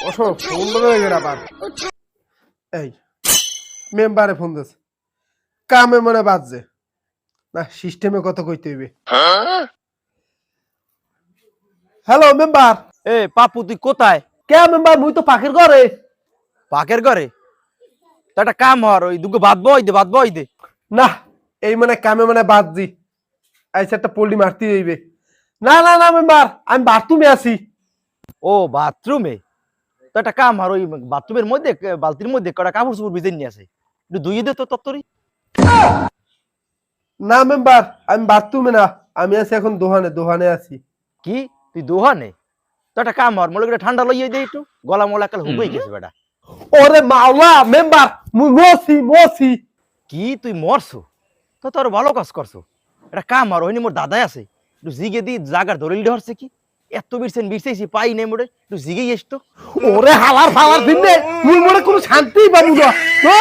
ওঠো ফোন বলে গেল আবার এই মেম্বারে ফোন দিস কামে মনে বাজছে না সিস্টেমে কত কইতে হইবে হ্যালো মেম্বার এ পাপু তুই কোথায়? কে মেম্বার মুই তো পাখির ঘরে পাকের ঘরে? তো একটা কাম হর ওই দুগো ভাত বই দে না এই মানে কামে মানে বাজছি আইসা একটা পল্লি মারতে হইবে না না না মেম্বার আমি বাথরুমে আছি ও বাথরুমে? তো একটা কাম হর ওই বাথরুমের মধ্যে বালতির মধ্যে কটা কাপড় চোপড় ভিজে নিয়ে আসে, একটু ধুইয়ে দে তো তত্তরি। না মেম্বার আমি বাথরুমে না আমি আছি এখন দোহানে আছি কি তুই দোহানে? তো একটা কাম হর মনে করে ঠান্ডা লইয়ে দে একটু, গলা মলা কাল হুবই গেছে বেটা। ওরে মাওলা মেম্বার মুই মসি কি তুই মরছো? তো তোর ভালো কাজ করছো। একটা কাম হর ওইনি মোর দাদাই আছে, একটু জিগে দি জাগার দলিল ধরছে কি এত বিরছেছি পাই নাই মোরে, একটু জিগেই এসতো। ওরে হালার ফালার দিন মুই মনে কোনো শান্তি পাবো না